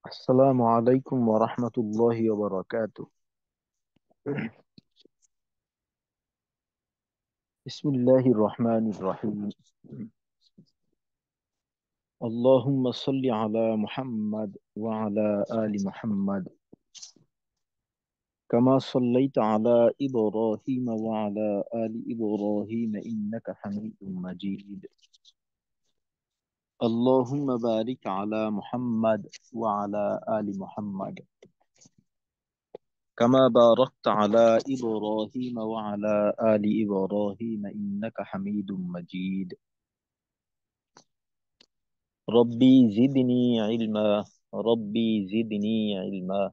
السلام عليكم ورحمة الله وبركاته. بسم الله الرحمن الرحيم. اللهم صل على محمد وعلى آل محمد كما صليت على إبراهيم وعلى آل إبراهيم إنك حميد مجيد. اللهم بارك على محمد وعلى آل محمد كما باركت على إبراهيم وعلى آل إبراهيم إنك حميد مجيد. ربي زدني علما. ربي زدني علما.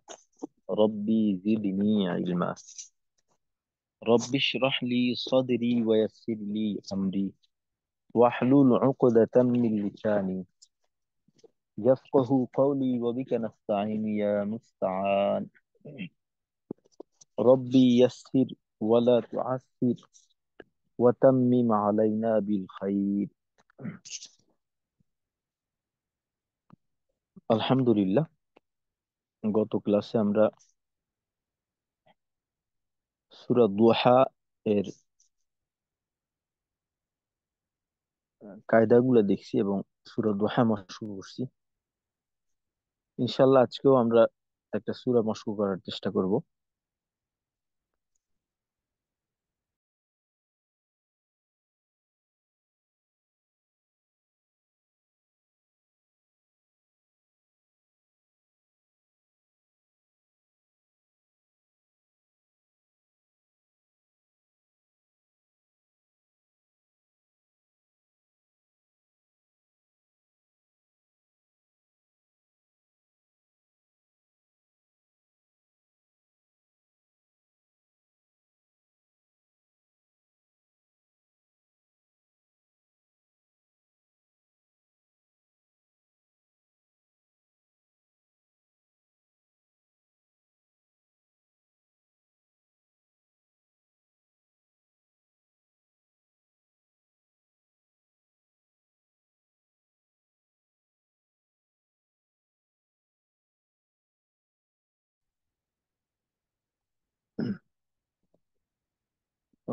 ربي زدني علما. رب اشرح لي صدري ويسر لي أمري واحلل عقدة من لساني يفقه قولي وبك نستعين يا مستعان. ربي يسر ولا تعسر وتمم علينا بالخير. আলহামদুলিল্লাহ, গত ক্লাসে আমরা সূরা দুহা এর কায়দাগুলো দেখছি এবং সূরা দুহা মশক করছি। ইনশাল্লাহ আজকেও আমরা একটা সূরা মশক করার চেষ্টা করব।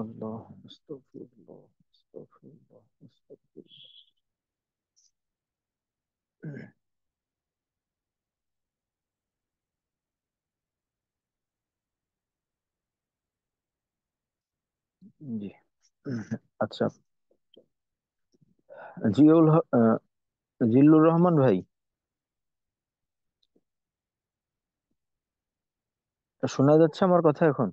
আল্লাহ আস্তাগফিরুল্লাহ, আস্তাগফিরুল্লাহ, আস্তাগফিরুল্লাহ। জি, আচ্ছা। জিল্লুর রহমান ভাই, শোনা যাচ্ছে আমার কথা এখন?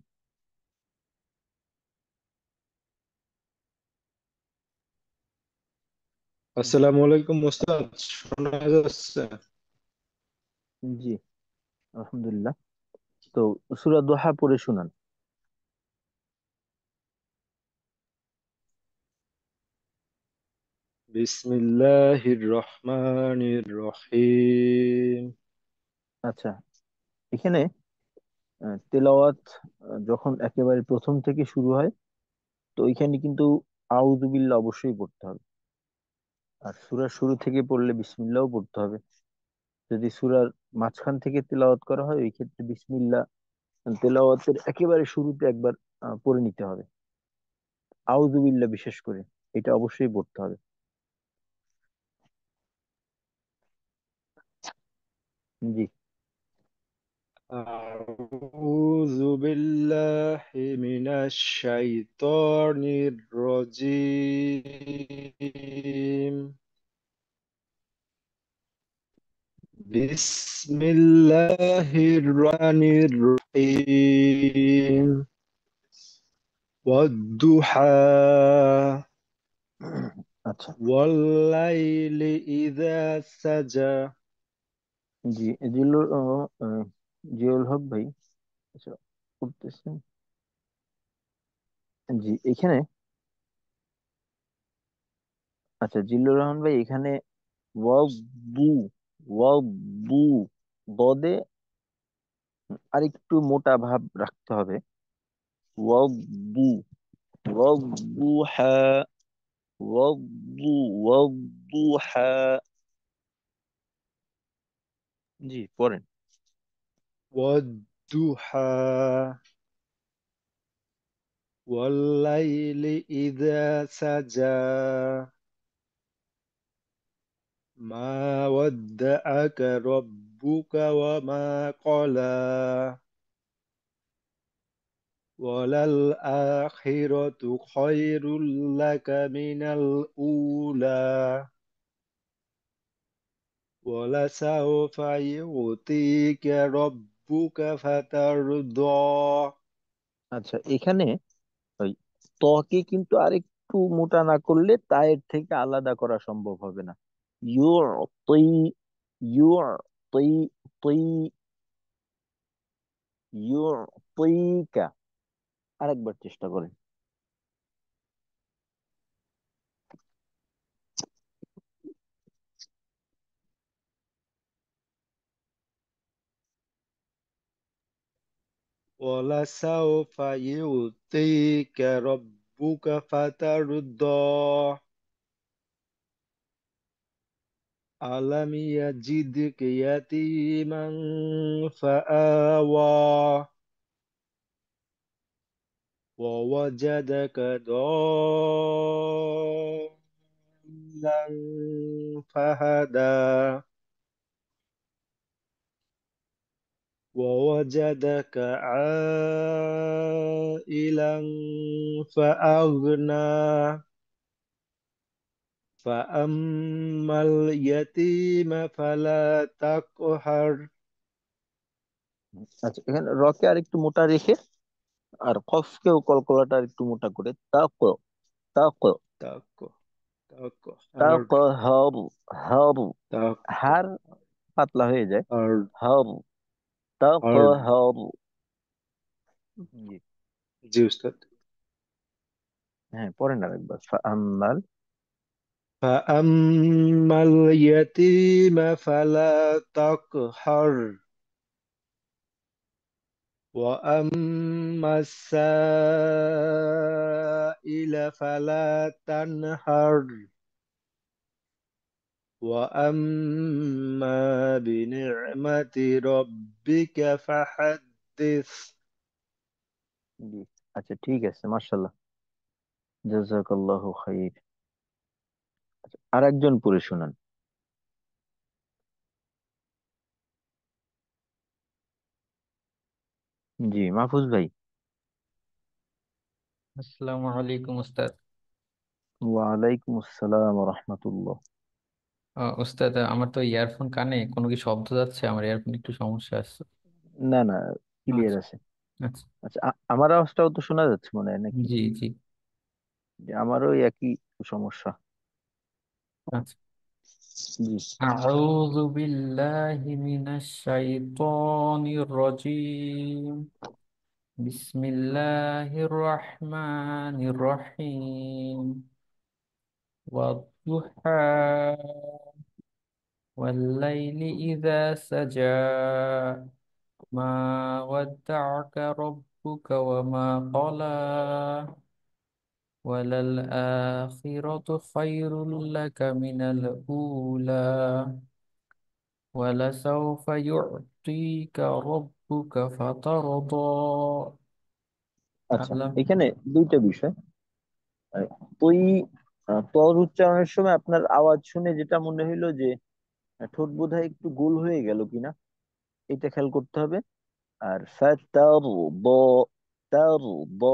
আসসালামু আলাইকুম ওস্তাদ, শোনা যাচ্ছে? জি, আলহামদুলিল্লাহ। তো সূরা দুহা পড়ে শুনান। বিসমিল্লাহির রহমানির রহিম। আচ্ছা, এখানে তেলাওয়াত যখন একেবারে প্রথম থেকে শুরু হয়, তো ওইখানে কিন্তু আউযু বিল্লাহ অবশ্যই পড়তে হবে। আর সূরার শুরু থেকে পড়লে বিসমিল্লাহও পড়তে হবে। যদি সূরার মাঝখান থেকে তেলাওয়াত করা হয়, ওই ক্ষেত্রে বিসমিল্লাহ তেলাওয়াতের একেবারে শুরুতে একবার পড়ে নিতে হবে। আউযু বিল্লাহ বিশেষ করে এটা অবশ্যই পড়তে হবে। জি। আউযু বিল্লাহি মিনাশ শাইতানির রাজীম। বিসমিল্লাহির রহমানির রহিম। ওয়াদ-দুহা আচ্ছা। ওয়াল-লাইলি ইযা সাজা। জি, জিল্লুর জিয়াউল হক ভাই, আচ্ছা, করতেছেন। জি, এখানে আচ্ছা, জিল্লুর রহমান ভাই, এখানে ওয়াও বু, ওয়াও বু, বদে আরেকটু মোটা ভাব রাখতে হবে। ওয়াও বু, ওয়াও বু হা, ওয়াও বু, ওয়াও বু হা। জি পড়েন। والضحى والليل إذا سجى ما ودعك ربك وما قلى وللآخرة خير لك من الأولى ولسوف يعطيك ربك فترضى. আচ্ছা, এখানে ওই ত্বকে কিন্তু আরেকটু মোটা না করলে তায়ের থেকে আলাদা করা সম্ভব হবে না। ইউর তৈ, ইউর তৈ, তৈ, ইউর তৈকা। আরেকবার চেষ্টা করেন। ولسوف يعطيك ربك فترضى. ألم يجدك يتيما فآوى ووجدك ضالا فهدى ووجدك عائلا فأغنى فأما اليتيم فلا تقهر. আচ্ছা, এখানে রকে আর একটু মোটা রেখে আর কফকেও কলকলাটা আর একটু মোটা করে তাক, তাক, تقهر তাক, تقهر হাবু, হাবু। হার تقهر পাতলা হয়ে যায়। হাবু, তাক, هارد. হাবু। জি। জি উস্তাদ। হ্যাঁ, পড়েন আরেকবার। ফাআম্মাল। فأما اليتيم فلا تقهر وأما السائل فلا تنهر وأما بنعمة ربك فحدث. জি। আচ্ছা, ঠিক আছে, মাশাল্লাহ, জাযাকাল্লাহু খাইর। আর একজন পড়ে শোনান। জি, মাহফুজ ভাই। আসসালামু আলাইকুম উস্তাদ। ওয়ালাইকুম আসসালাম রহমতুল্লাহ। উস্তাদ, আমার তো ইয়ারফোন কানে, কোনো কি শব্দ যাচ্ছে? আমার ইয়ারফোন একটু সমস্যা আছে। না না, ক্লিয়ার আচ্ছা আছে। আচ্ছা। আচ্ছা, আমার আওয়াজটাও তো শোনা যাচ্ছে মনে হয় নাকি? জি জি। যে আমারও ওই একই সমস্যা। আচ্ছা। জি। আউযু বিল্লাহি মিনাশ শাইতানির রাজীম। বিসমিল্লাহির রহমানির রহিম। ওয়াদ-দুহা ওয়াল-লাইলি ইযা সাজা মা ওয়াদ্দা'আকা রাব্বুকা ওয়া মা ক্বালা وللآخرة خير لك من الأولى ولسوف يعطيك ربك فترضى. আচ্ছা, ألم এখানে দুইটা বিষয়। তুই তর উচ্চারণের সময় আপনার আওয়াজ শুনে যেটা মনে হইলো যে ঠোঁট বোধহয় একটু গোল হয়ে গেল কিনা, এটা খেয়াল করতে হবে। আর ফাতারু দ, তারু দ,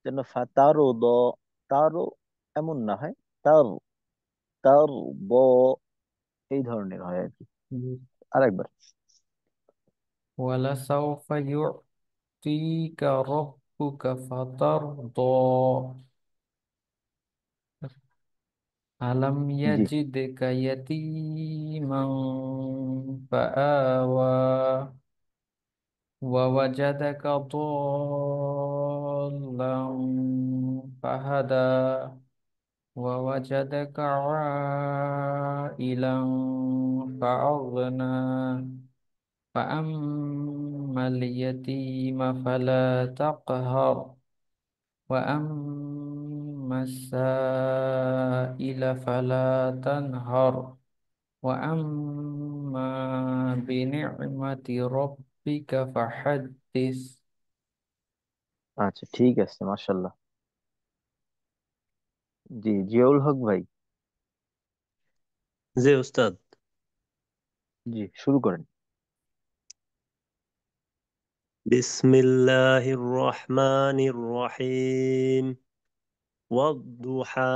যেন ফাতারু দ, তারু এমন না হয়, তারু, তারু ব, এই ধরনের হয় আর কি। আরেকবার। ولسوف يعطيك ربك فترضى. ألم জি। يجدك يتيما فآوى ووجدك ضالا فهدى ووجدك عائلا فأغنى فأما اليتيم فلا تقهر وأما السائل فلا تنهر وأما বিনি'মাতি রাব্বিকা ফাহাদ্দিস। আচ্ছা, ঠিক আছে, মাশাল্লাহ। জি, জিয়াউল হক ভাই। জি উস্তাদ। জি, শুরু করেন। বিসমিল্লাহির রহমানির রহিম। ওয়াদ-দুহা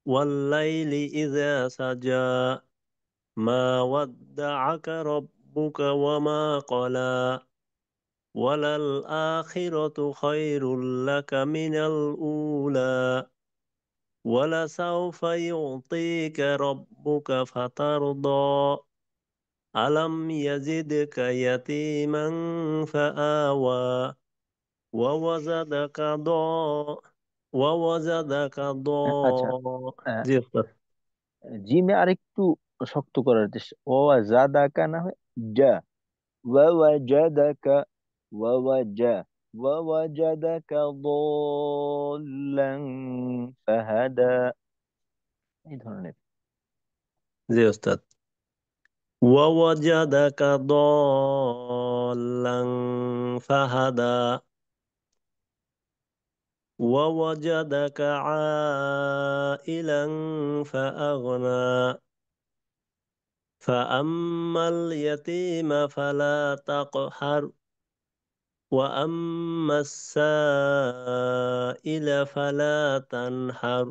ওয়াল-লাইলি ইযা সাজা মা ওয়াদ্দা'আকা রাব্বুকা ওয়া মা ক্বালা ওয়ালাল আখিরাতু খায়রুল লাকা মিনাল উলা ওয়ালাসাউফা ইউ'তিকা রাব্বুকা ফাতারদা আলাম ইয়াজিদকা ইয়াতীমান ফাআওয়া ووجدك ضاء ووجدك আচ্ছা, ضاء আহ, জি উস্তাদ। জিমে আরেকটু শক্ত করার চেষ্টা। ও জাদাকা না হয় জা, ওয়াজাদাকা, ওয়াজা, ওয়াজাদাকা দাল্লান ফাহাদা, এই ধরনের। জি উস্তাদ। ووجدك ضالا فهدى ووجدك عائلا فأغنى فأما اليتيم فلا تقهر وأما السائل فلا تنحر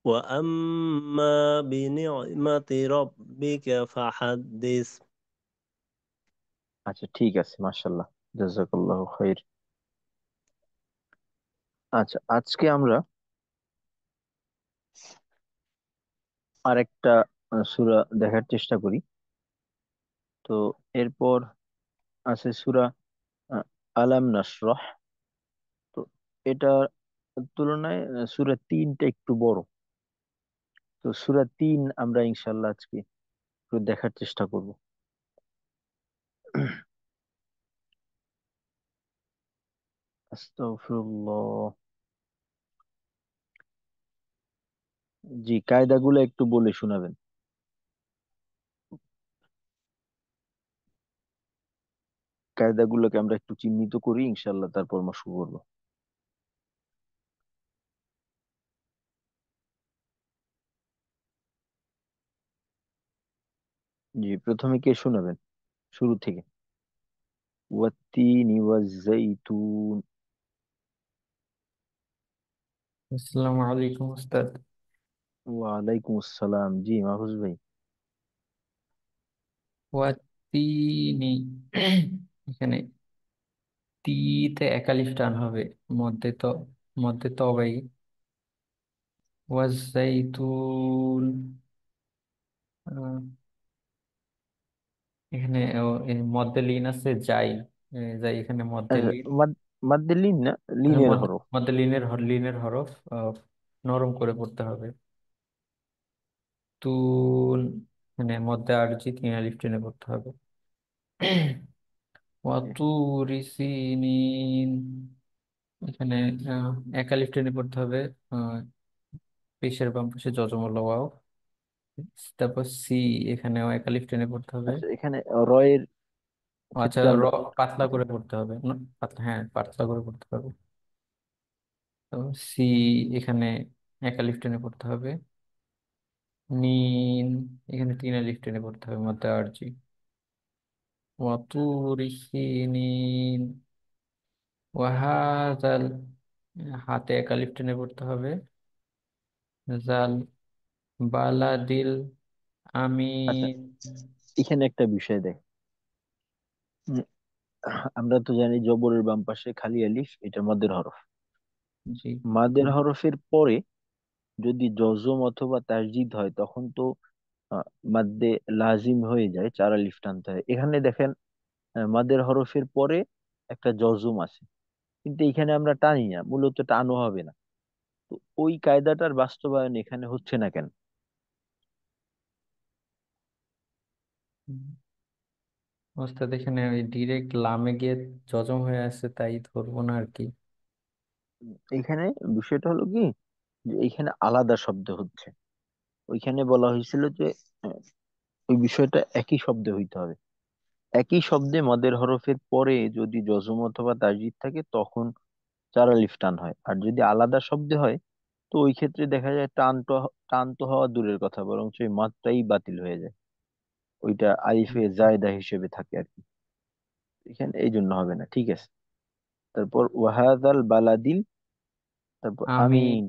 وأما بنعمة ربك فحدث। আচ্ছা, ঠিক আছে, মাশাল্লাহ, জাযাকাল্লাহু খাইর। আচ্ছা, আজকে আমরা আরেকটা সূরা দেখার চেষ্টা করি। তো এরপর আছে সূরা আহ, আলাম নাশরাহ। তো এটার তুলনায় সূরা 3টা একটু বড়। তো সূরা 3 আমরা ইনশাল্লাহ আজকে একটু দেখার চেষ্টা করব। আস্তাগফিরুল্লাহ। জি, কায়দাগুলো একটু বলে শোনাবেন। কায়দাগুলোকে আমরা একটু চিহ্নিত করি, ইনশাল্লাহ তারপর আমরা শুরু করবো। জি, প্রথমে কে শোনাবেন? শুরু থেকে। ওয়াত্তিনি ওয়াজ্জাইতুন। আসসালামু আলাইকুম উস্তাদ। ওয়ালাইকুম আসসালাম। জি, মাহফুজ ভাই। ওয়াত্তিনি, এখানে তীতে একালিফ টান হবে, মধ্যে তো, মধ্যে তবাই। ওয়াজাইতুন, এখানে এই মধ্যে লিন আছে যাই, যাই এখানে মধ্যে আচ্ছা, লিন। মাদ্দে লিন না, লিনের মধ্যে হরফ। মধ্যে লিনের হরফ নরম করে পড়তে হবে। তুন, মানে মধ্যে আরজি 3 আলিফ টেনে পড়তে হবে। ওয়াতুরি সিনিন, এখানে আহ, 1 আলিফ টেনে পড়তে হবে। আহ, পেশের বাম পাশে যজমুল্লা ওয়াও। তারপর সি, এখানেও 1 আলিফ টেনে পড়তে হবে। আচ্ছা, এখানে রয়ের ও আচ্ছা, ক্ষেত্রে আমরা পাতলা করে পড়তে হবে পাতলা, হ্যাঁ পাতলা করে পড়তে হবে। তো সি, এখানে 1 আলিফ টেনে পড়তে হবে। নিন, এখানে 3 আলিফ টেনে পড়তে হবে মধ্যে আরজি। ওয়াতুরি সিনিন, ওয়াহাজাল, হাতে 1 আলিফ টেনে পড়তে হবে। জাল, বালাদিল আচ্ছা, আমিন। এখানে একটা বিষয় দেখ। উম, আমরা তো জানি জবরের বাম পাশে খালি আলিফ, এটা মাদের হরফ। জি। মাদের হরফের পরে যদি জজম অথবা তাসদিদ হয় তখন তো আহ, মাদ্দে লাজিম হয়ে যায়, 4 আলিফ টানতে হয়। এখানে দেখেন মাদের হরফের পরে একটা জজম আছে, কিন্তু এখানে আমরা টানি না, মূলত টানও হবে না। তো ওই কায়দাটার বাস্তবায়ন এখানে হচ্ছে না কেন? ওস্তাদ এখানে ওই ডিরেক্ট লামে গিয়ে জজম হয়ে আসছে, তাই ধরবো না আর কি। এখানে বিষয়টা হলো কি, যে এখানে আলাদা শব্দ হচ্ছে। ওইখানে বলা হয়েছিল যে ওই বিষয়টা একই শব্দে হইতে হবে। একই শব্দে মদের হরফের পরে যদি জজম অথবা তাসদীদ থাকে তখন 4 আলিফ টান হয়। আর যদি আলাদা শব্দে হয় তো ওই ক্ষেত্রে দেখা যায় টান তো হওয়া দূরের কথা, বরং সেই মাত্রাই বাতিল হয়ে যায়। ওইটা আলিফে জায়দা হিসেবে থাকে আর কি। এখানে এই জন্য হবে না, ঠিক আছে। তারপর ওয়াহাদাল বালাদিল, তারপর আমি, আমিন।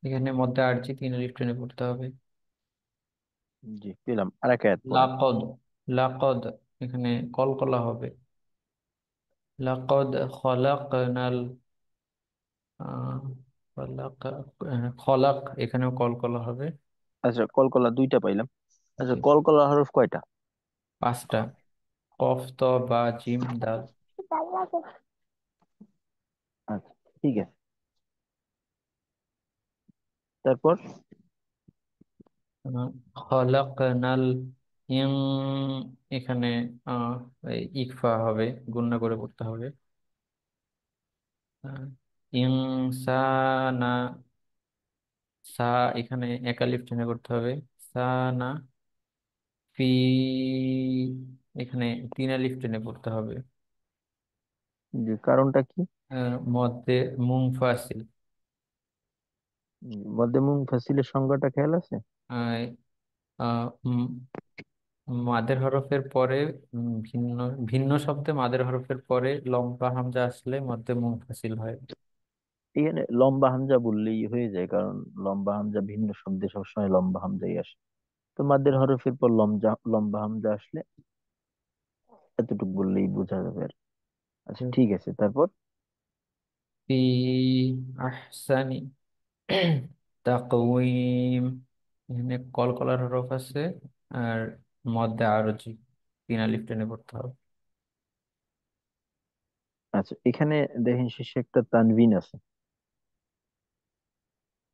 এখানে মধ্যে আরজি 3 আলিফ টেনে পড়তে হবে। জি পেলাম, আর এক আয়াত পড়েন। লাকদ, লাকদ, এখানে কলকলা হবে। লাকদ খলাকনাল, আহ, খলাক, এখানেও কলকলা হবে। আচ্ছা, কলকলা দুইটা পাইলাম। আচ্ছা, জি, কলকলা হরফ কয়টা? 5টা। কফ, ত, বা, জিম, দাল। আচ্ছা, ঠিক আছে। তারপর খলাকনাল ইং, এখানে আহ ইকফা হবে, গুণনা করে পড়তে হবে। আহ, ইনসানা, সা, এখানে একালিফ টেনে করতে হবে। সানা, ফি, এখানে 3 আলিফ টেনে পড়তে হবে। যে কারণটা কি? মধ্যে মুংফাসিল। মধ্যে ফাসিলের সংজ্ঞাটা খেয়াল আছে? আহ, আহ, উম, মাদের হরফের পরে ভিন্ন ভিন্ন শব্দে মাদের হরফের পরে লম্বা হামজা আসলে মধ্যে মুনফাসিল হয়। এখানে লম্বা হামজা বললেই হয়ে যায়, কারণ লম্বা হামজা ভিন্ন শব্দে সবসময় লম্বা হামজাই আসে। তো মাদের হরফের পর লম্বা লম্বা হামজা আসলে এতটুকু বললেই বোঝা যাবে আর কি। আচ্ছা, ঠিক আছে। তারপর ফি আহসানি তাকওয়িম, এখানে কলকলার হরফ আছে, আর মধ্যে আরজি 3 আলিফ টেনে পড়তে হবে। আচ্ছা, এখানে দেখেন শেষে একটা তানভিন আছে।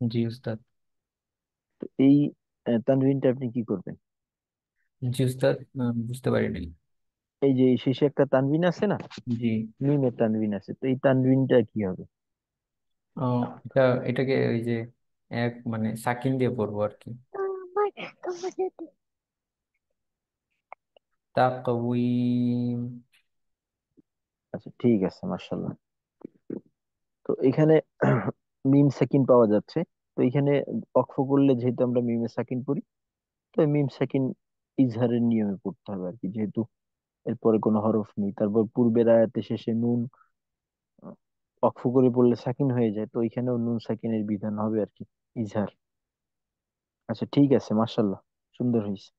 জি উস্তাদ। তো এই তানভিনটা আপনি কি করবেন? জি উস্তাদ, বুঝতে পারিনি। এই যে এই শেষে একটা তানভিন আছে না, জি। মিমের তানভিন আছে, তো এই তানভিনটা কি হবে? ও, এটা, এটাকে ওই যে এক মানে সাকিন দিয়ে পড়বো আর কি। তাকওয়িম। আচ্ছা, ঠিক আছে, মার্শাল্লাহ। তো এখানে মিম সাকিন পাওয়া যাচ্ছে। তো এখানে অক্ফ করলে যেহেতু আমরা মিমে সাকিন পড়ি, তো এই মিম সাকিন ইজহারের নিয়মে পড়তে হবে আর কি, যেহেতু এরপরে কোনো হরফ নেই। তারপর পূর্বের আয়াতে শেষে নুন আহ, ওয়াকফ করে পড়লে সাকিন হয়ে যায়, তো এখানেও নুন সাকিনের বিধান হবে আর কি, ইজহার। আচ্ছা, ঠিক আছে, মাশাল্লাহ, সুন্দর হয়েছে।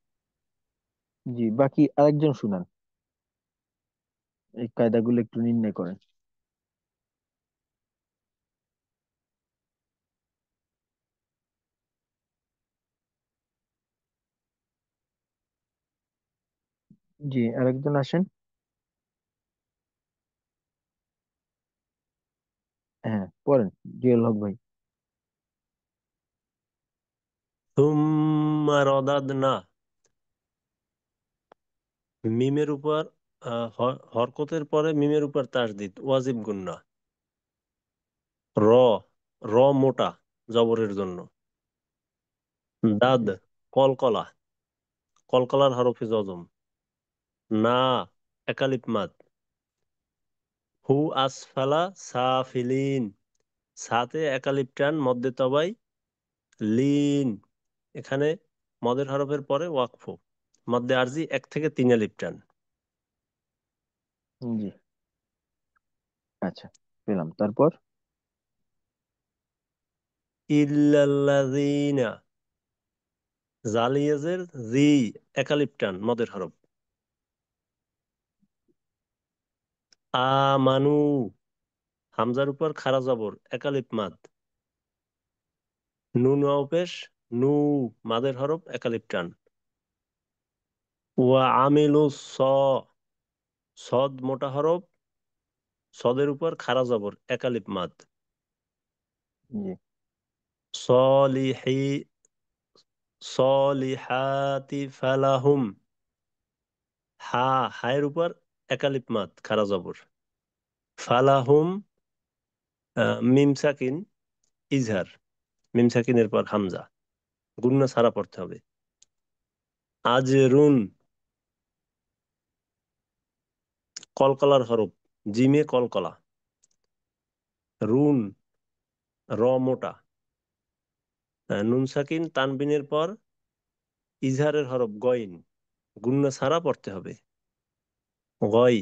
জি, বাকি আরেকজন শুনান, এই কায়দাগুলো একটু নির্ণয় করেন। জি, আরেকজন আসেন। হ্যাঁ, পড়েন, জিয়াউল হক ভাই। সুম্মা রদাদনা, মিমের উপর হরকতের পরে মিমের উপর তাসদিদ ওয়াজিব গুন্না। র, র মোটা জবরের জন্য। দাদ, জি কলকলা, কলকলার হরফে জজম। না, একালিপ মাদ। হু আসফালা সাফিলিন, সাতে একালিপ টান মধ্যে তবাই লিন। এখানে মদের হরফের পরে ওয়াকফ, মধ্যে আরজি 1 থেকে 3 আলিপ টান। জি, আচ্ছা, পেলাম। তারপর ইল্লাল্লাযীনা, জালিয়াজের জি, একালিপ টান মদের হরফ। আমানু, হামজার উপর খাড়া জবর একালিপ মাদ। নুন ওয়াও পেশ, নু, মাদের হরফ একালিপ টান। ওয়া আমিলু স, সদ মোটা হরফ, সদের উপর খাড়া জবর একালিপ মাদ। জি সলিহি, সলিহাতি ফালাহুম, হা, হায়ের উপর একালিপ মাদ খাড়া জবর। ফালাহুম, মিম সাকিন ইজহার, মিম সাকিনের পর হামজা, গুন্না ছাড়া পড়তে হবে। আজরুন, কলকলার হরফ, জিমে কলকলা। রুন, র মোটা। নুন সাকিন তানবিনের পর ইজহারের হরফ গইন, গুন্না ছাড়া পড়তে হবে। গই,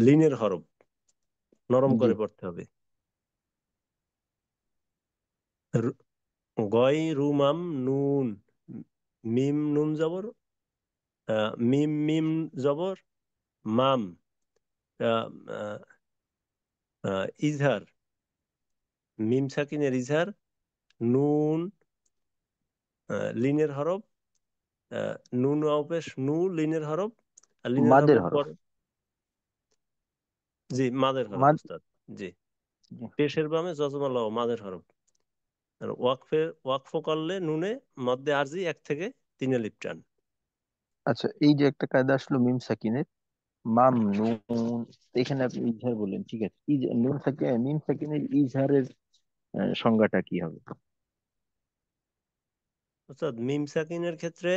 লিনের হরফ, নরম জি। করে পড়তে হবে। রু- গই রুমাম নুন, মিম নুন জবর, মিম মিম জবর, মাম, আহ, আহ, ইজহার, মিম সাকিনের ইজহার, নুন, লিনের হরফ, নুন অপেশ নু লিনের হরফ, আর লিনের মাদের হরফের হরফ। পর জি মাদের হরফ মাদ। উস্তাদ। জি, জি। পেশের বামে যজমা ল মাদের হরফ। আর ওয়াকফ করলে নুনে মধ্যে আরজি 1 থেকে 3 লিপ টান। আচ্ছা, এই যে একটা কায়দা আসলো মিম সাকিনের, মাম নুন, এখানে আপনি ইজহার বললেন, ঠিক আছে, নুন সাকিন মিম সাকিনের ইজহারের সংজ্ঞাটা কি হবে? অর্থাৎ মিম সাকিনের ক্ষেত্রে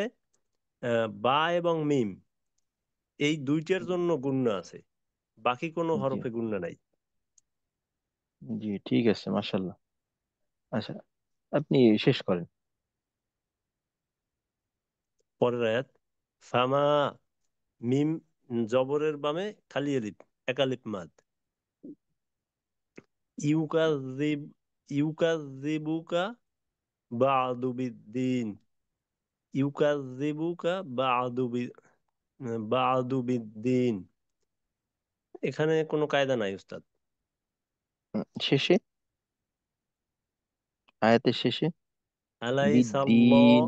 বা এবং মিম এই দুইটার জন্য গুণনা আছে, বাকি কোনো জি। হরফে গুণনা নাই। জি, ঠিক আছে, মাশাল্লাহ। আচ্ছা, আপনি শেষ করেন। পরের আয়াত, ফামা, মিম জবরের বামে খালি এলিফ, একালিপ মাদ। ইউকাযিব, ইউকাযিবুকা বা'দু বিদ্দিন, ইউকাযিবুকা বা'দু বিদ্দিন। এখানে কোনো কায়দা নাই উস্তাদ। শেষে, আয়াতের শেষে আলাইসাল্লাহ, বিদ্দিন,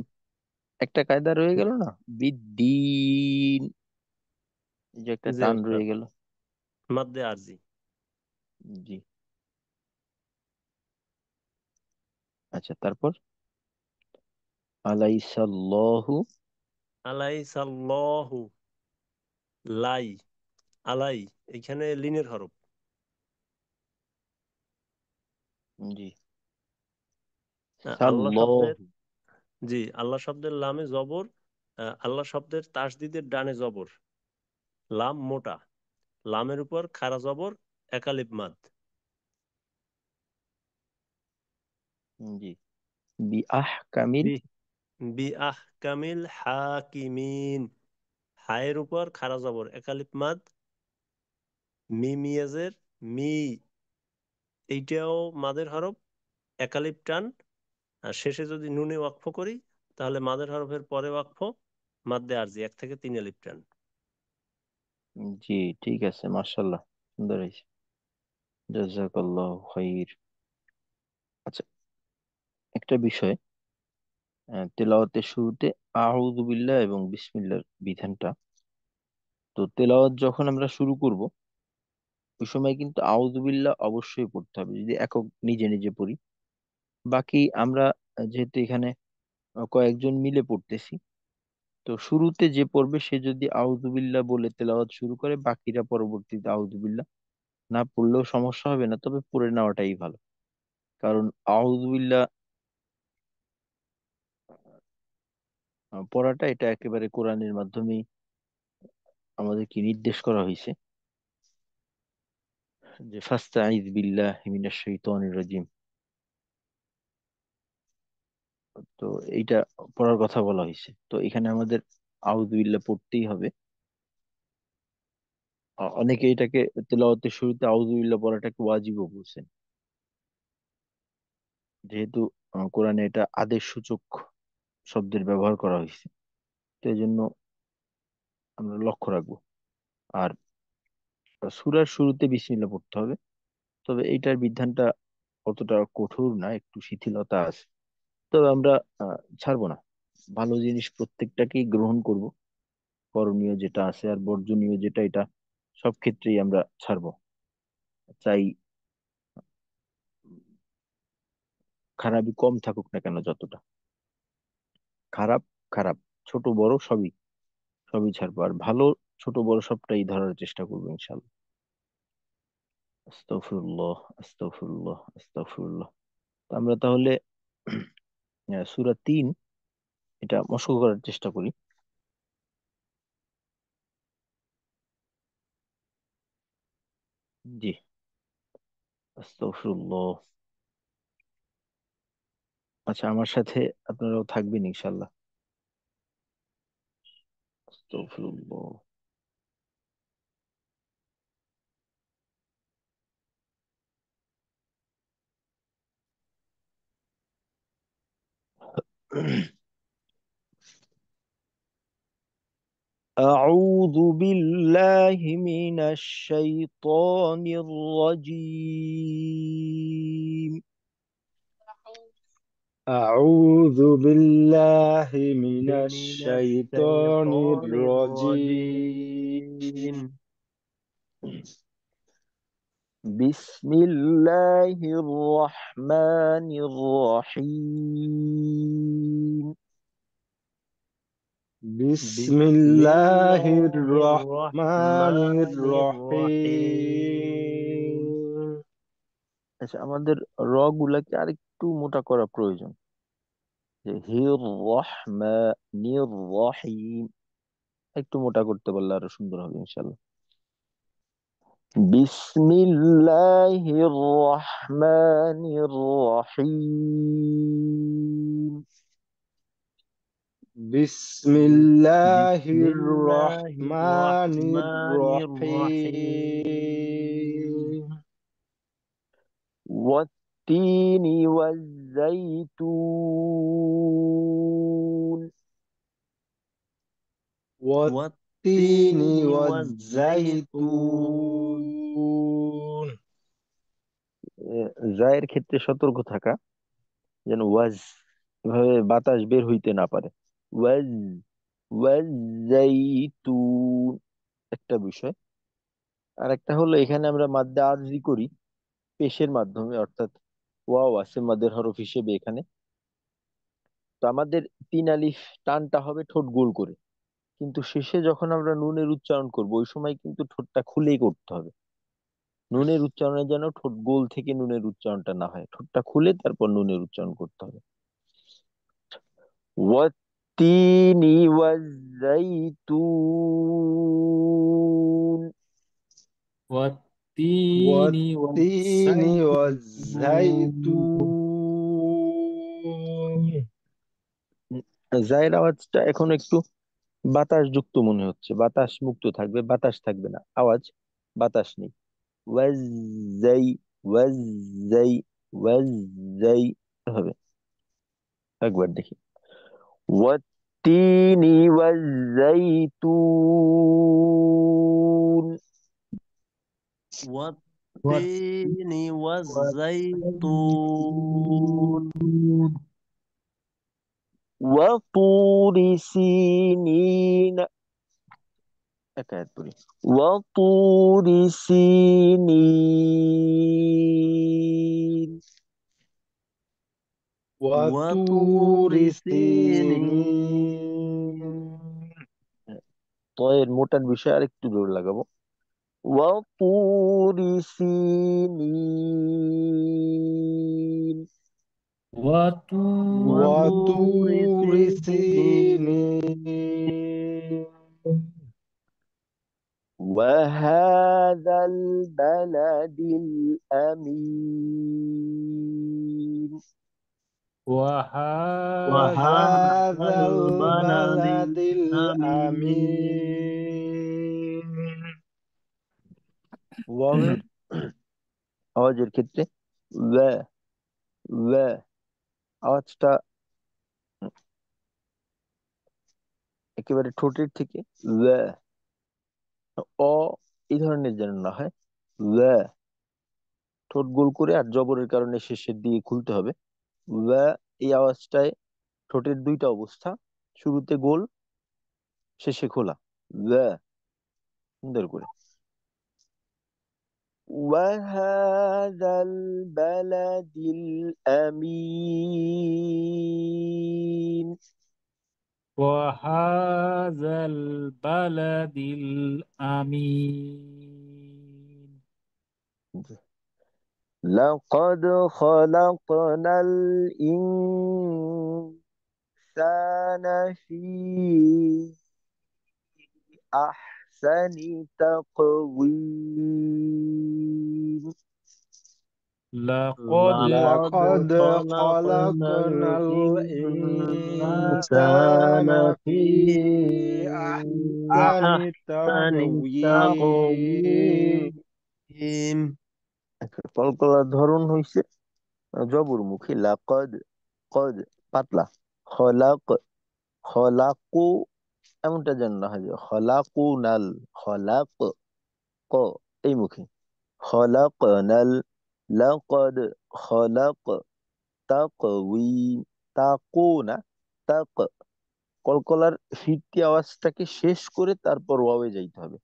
একটা কায়দা রয়ে গেল না, বিদ্দিন, এই যে একটা জি টান উস্তাদ, রয়ে গেল। মাদ্দে আরজি। জি। আচ্ছা, তারপর আলাইসাল্লাহু। আলাইসাল্লাহু, লাই, আলাই, এখানে লিনের হরফ। জি। আল্লাহ শব্দের, সাল্লাহু। জি আল্লাহ শব্দের লামে জবর, আল্লাহ শব্দের তাসদিদের ডানে জবর, লাম মোটা, লামের উপর খাড়া জবর, একালিপ মাদ। জি। বি আহ কামিল। বি বি আহ কামিল হাকিমিন, হায়ের উপর খাড়া জবর, একালিপ মাদ, মিমিয়াজের মি, এইটাও মাদের হরফ, একালিপ টান। আর শেষে যদি নুনে ওয়াকফ করি তাহলে মাদের হরফের পরে ওয়াকফ, মাদ্দে আরজি 1 থেকে 3 লিপ টান। জি, ঠিক আছে, মাশাল্লাহ, সুন্দর হয়েছে। জাযাকাল্লাহ খাইর। আচ্ছা, একটা বিষয়, তেলাওয়াতের শুরুতে আউযু বিল্লাহ এবং বিসমিল্লাহর বিধানটা, তো তেলাওয়াত যখন আমরা শুরু করব ওই সময় কিন্তু আউযু বিল্লাহ অবশ্যই পড়তে হবে, যদি একক নিজে নিজে পড়ি। বাকি আমরা যেহেতু এখানে কয়েকজন মিলে পড়তেছি, তো শুরুতে যে পড়বে সে যদি আউযু বিল্লাহ বলে তেলাওয়াত শুরু করে, বাকিরা পরবর্তীতে আউযু বিল্লাহ না পড়লেও সমস্যা হবে না, তবে পড়ে নেওয়াটাই ভালো। কারণ আউযু বিল্লাহ পড়াটা এটা একেবারে কোরআনের মাধ্যমেই আমাদের কি নির্দেশ করা হয়েছে, যে ফাস্তাইজ বিল্লাহি মিনাশ শাইতানির রাজিম। তো এইটা পড়ার কথা বলা হয়েছে, তো এখানে আমাদের আউযু বিল্লাহ পড়তেই হবে। অনেকে এটাকে তেলাওয়াতের শুরুতে আউযু বিল্লাহ পড়াটাকে ওয়াজিবও বলছেন, যেহেতু কোরআনে এটা আদেশ সূচক শব্দের ব্যবহার করা হয়েছে, তো এই জন্য আমরা লক্ষ্য রাখবো। আর সূরার শুরুতে বিসমিল্লাহ পড়তে হবে, তবে এইটার বিধানটা অতটা কঠোর না, একটু শিথিলতা আছে। তবে আমরা ছাড়বো না, ভালো জিনিস প্রত্যেকটাকেই গ্রহণ করব, করণীয় যেটা আছে আর বর্জনীয় যেটা, এটা সব ক্ষেত্রেই আমরা ছাড়বো। চাই খারাপই কম থাকুক না কেন, যতটা খারাপ, খারাপ ছোট বড় সবই, সবই ছাড়বো, আর ভালো ছোট বড় সবটাই ধরার চেষ্টা করবো ইনশাল্লাহ। আস্তাগফিরুল্লাহ, আস্তাগফিরুল্লাহ, আস্তাগফিরুল্লাহ। তো আমরা তাহলে সূরা 3 এটা মশক করার চেষ্টা করি। জি। আস্তাগফিরুল্লাহ। আচ্ছা, আমার সাথে আপনারাও থাকবেন ইনশাল্লাহ। আস্তাগফিরুল্লাহ। أعوذ بالله من الشيطان الرجيم. أعوذ بالله من من الشيطان الشيطان الرجيم. الرجيم. بسم الله الرحمن الرحيم. بسم بسم الله الله الرحمن الرحمن الرحيم. الرحيم. আচ্ছা, আমাদের র গুলাকে আরেকটু মোটা করা প্রয়োজন। যে হির রহমানির রহিম, একটু মোটা করতে পারলে আরো সুন্দর হবে ইনশাল্লাহ। বিসমিল্লাহির রহমানির রহিম। بسم الله بسم الله الرحمن الرحمن الرحيم. الرحيم. والتين والزيتون. والتين والتين والزيتون. والزيتون. জায়ের ক্ষেত্রে সতর্ক থাকা, যেন ওয়াজ এভাবে বাতাস বের হইতে না পারে। ওয়াজ, ওয়াজ জাইতুন একটা বিষয়। আর একটা হলো, এখানে আমরা মাদ্দে আরজি করি পেশের মাধ্যমে, অর্থাৎ ওয়াও আছে মাদের হরফ হিসেবে এখানে। তো আমাদের তিন আলিফ টানটা হবে ঠোঁট গোল করে, কিন্তু শেষে যখন আমরা নুনের উচ্চারণ করব ওই সময় কিন্তু ঠোঁটটা খুলেই করতে হবে। নুনের উচ্চারণে যেন ঠোঁট গোল থেকে নুনের উচ্চারণটা না হয়, ঠোঁটটা খুলে তারপর নুনের উচ্চারণ করতে হবে। والتين والزيتون. والتين والتين والزيتون. والزيتون. জায়ের আওয়াজটা এখন একটু বাতাস যুক্ত মনে হচ্ছে, বাতাস মুক্ত থাকবে, বাতাস থাকবে না, আওয়াজ বাতাস নেই। ওয়াজ্জাই, ওয়াজ্জাই, ওয়াজ্জাই হবে। একবার দেখি। والتين والزيتون. والتين والزيتون. والزيتون. وطور سينين. একায়াত পড়ি। وطور سينين. وطور وطور سينين. سينين. তো এর মোটার বিষয় আর একটু জোর লাগাবো। وطور سينين. وطور وطور وطور سينين. سينين. وهذا البلد الأمين. وهذا وهذا وهذا البلد البلد الأمين. الأمين. ওয়াওয়ের আওয়াজের ক্ষেত্রে ওয়া, ওয়া আওয়াজটা একেবারে ঠোঁটের থেকে ওয়া, অ এই ধরনের যেন না হয়। ওয়া ঠোঁট গোল করে আর জবরের কারণে শেষের দিকে খুলতে হবে। ওয়া এই আওয়াজটায় ঠোঁটের দুইটা অবস্থা, শুরুতে গোল, শেষে খোলা। ওয়া, সুন্দর করে। وهذا البلد الأمين. وهذا البلد الأمين. لقد خلقنا الإنسان في أحسن تقويم. لقد لقد لقد خلقنا خلقنا الإنسان الإنسان في في أحسن أحسن تقويم. تقويم। কলকলার ধরন হইছে জবরমুখী লাকদ, কদ পাতলা, খলাক, খলাকু এমনটা যেন না হয় যে খলাকু নাল, খলাক ক এই মুখে, খলাকনাল, লাকদ খলাক, তাকওয়িম, তাকু না, তাক, কলকলার ফিরতি আওয়াজটাকে শেষ করে তারপর ওয়াবে যাইতে হবে।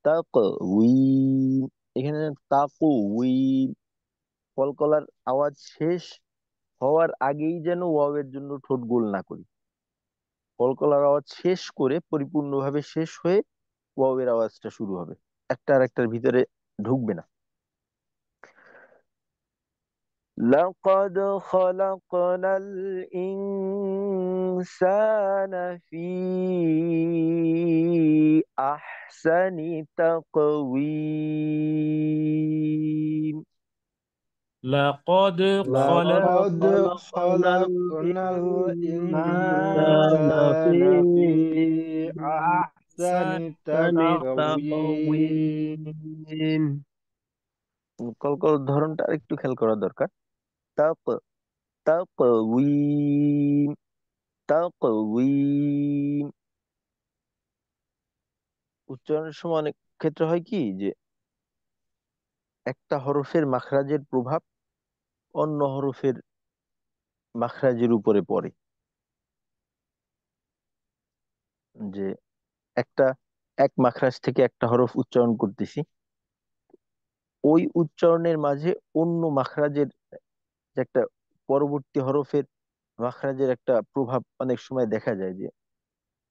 তাকওয়িম, এখানে তাকওয়িম, কলকলার আওয়াজ শেষ হওয়ার আগেই যেন ওয়াবের জন্য ঠোঁট গোল না করি। কলকলার আওয়াজ শেষ করে পরিপূর্ণভাবে শেষ হয়ে ওয়াবের আওয়াজটা শুরু হবে, একটা আর একটার ভিতরে ঢুকবে না। لقد خلقنا الإنسان في أحسن تقويم. لقد خلق لقد لقد خلقنا خلقنا الإنسان في الإنسان في أحسن أحسن تقويم. تقويم। কলকল ধরনটা আরেকটু খেয়াল করা দরকার। তাক, তাকওয়িম, তাকওয়িম। উচ্চারণের সময় অনেক ক্ষেত্রে হয় কি যে একটা হরফের মাখরাজের প্রভাব অন্য হরফের মাখরাজের উপরে পড়ে। যে একটা এক মাখরাজ থেকে একটা হরফ উচ্চারণ করতেছি, ওই উচ্চারণের মাঝে অন্য মাখরাজের যে একটা পরবর্তী হরফের মাখরাজের একটা প্রভাব অনেক সময় দেখা যায় যে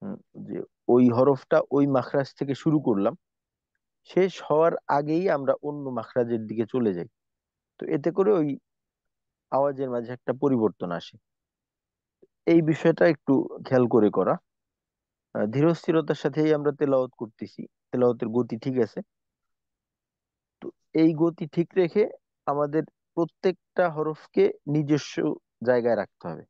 উম, যে ওই হরফটা ওই মাখরাজ থেকে শুরু করলাম, শেষ হওয়ার আগেই আমরা অন্য মাখরাজের দিকে চলে যাই। তো এতে করে ওই আওয়াজের মাঝে একটা পরিবর্তন আসে। এই বিষয়টা একটু খেয়াল করে করা। ধীর স্থিরতার সাথেই আমরা তেলাওয়াত করতেছি, তেলাওয়াতের গতি ঠিক আছে। তো এই গতি ঠিক রেখে আমাদের প্রত্যেকটা হরফকে নিজস্ব জায়গায় রাখতে হবে,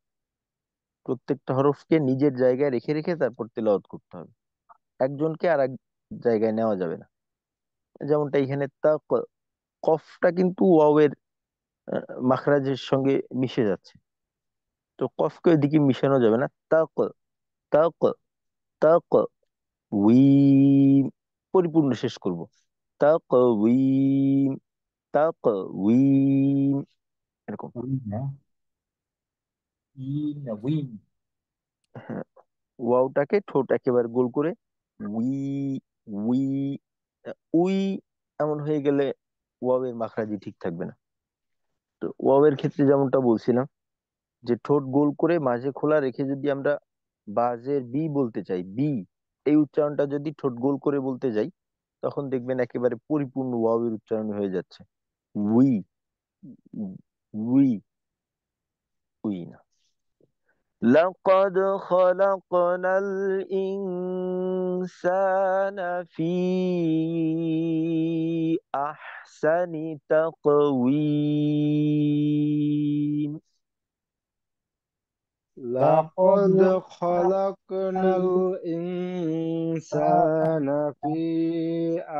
প্রত্যেকটা হরফকে নিজের জায়গায় রেখে রেখে তারপর তেলাওয়াত করতে হবে, একজনকে আর এক জায়গায় নেওয়া যাবে না। যেমনটা এখানে তা কফটা কিন্তু ওয়াওয়ের মাখরাজের সঙ্গে মিশে যাচ্ছে, তো কফকে ওইদিকে মিশানো যাবে না। তাক, তাক, তাক উইম, পরিপূর্ণ শেষ করব। তাক উইম, তাক উইম, এরকম। হ্যাঁ, ওয়াওটাকে ঠোঁট একেবারে গোল করে উই, উই, উই এমন হয়ে গেলে ওয়াওয়ের মাখরাজি ঠিক থাকবে না। তো ওয়াওয়ের ক্ষেত্রে যেমনটা বলছিলাম যে ঠোঁট গোল করে মাঝে খোলা রেখে যদি আমরা বাজের বি বলতে চাই, বি এই উচ্চারণটা যদি ঠোঁট গোল করে বলতে যাই, তখন দেখবেন একেবারে পরিপূর্ণ ওয়াওয়ের উচ্চারণ হয়ে যাচ্ছে। উই, উই, উই না। لقد خلقنا الإنسان في أحسن تقويم. لقد خلقنا الإنسان في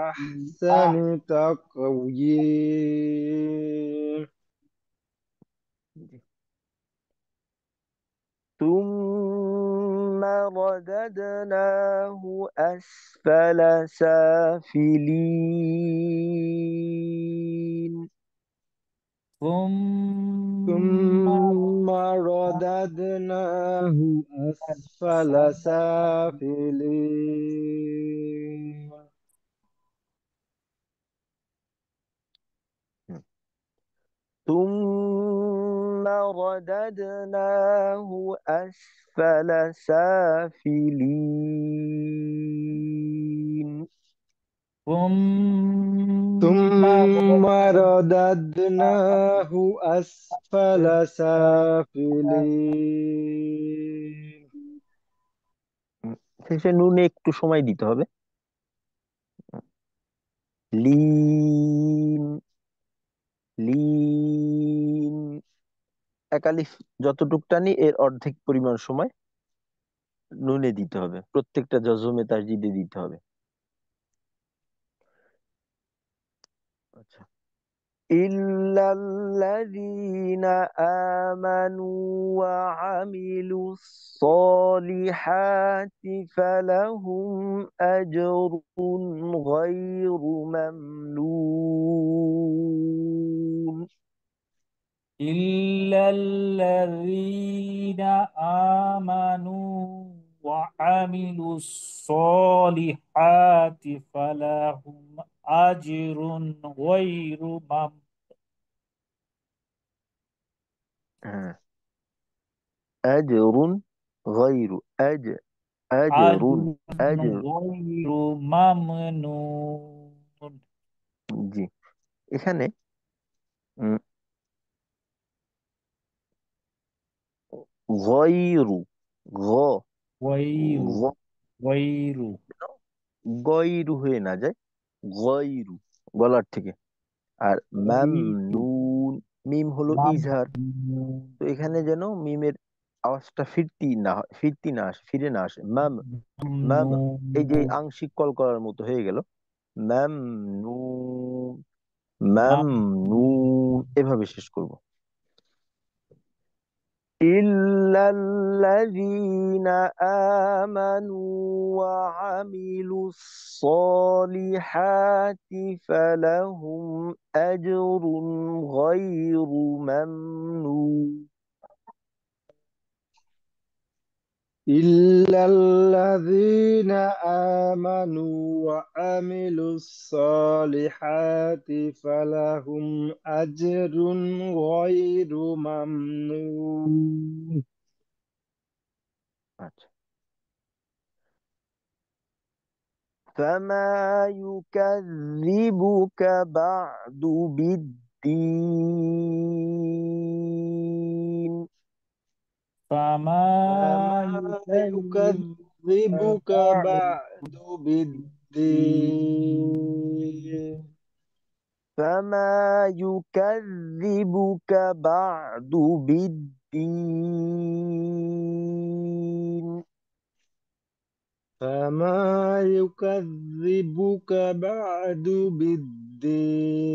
أحسن تقويم. ثم رددناه أسفل سافلين. ثم ثم رددناه أسفل سافلين. ثم رددناه أسفل سافلين. ثم ثم رددناه أسفل سافلين. শেষে নুনে একটু সময় দিতে হবে। লিন, লিন, এক আলিফ যতটুক টানি এর অর্ধেক পরিমাণ সময় নুনে দিতে হবে, প্রত্যেকটা জজমে তাসদিদে দিতে হবে। আচ্ছা, ইল্লাল্লাযীনা আমানু ওয়া আমিলুস সলিহাতি ফালাহুম আজরুন গায়রু মামনুন। إلا الذين آمنوا وعملوا الصالحات فلهم أجر غير ممنون হ্যাঁ, আজরুন গায়রু আজরুন أجر আজর غير ممنون জি, এখানে উম, গয়রু গ غير গ غير গয়রু হয়ে না যায়, গয়রু গলার থেকে। আর غير মামনুন, মিম হলো ইজহার, ممنون তো এখানে যেন মিমের আওয়াজটা ফিরতি না আসে, ফিরে না আসে। মাম, এই যে ممنون আংশিক কলকলার মতো হয়ে গেল, মামনুন মামনুন, ممنون এভাবে শেষ করব। ইল্লাল্লাযীনা আমানু ওয়া আমিলুস সলিহাতি ফালাহুম আজরুন গায়রু মামনুন। إلا الذين آمنوا وعملوا الصالحات فلهم أجر غير ممنون. আচ্ছা, فما يكذبك بعد بالدين. فما فما يكذبك يكذبك بعد بعد الدين بالدين. فما يكذبك بعد بالدين. فما يكذبك بعد بالدين.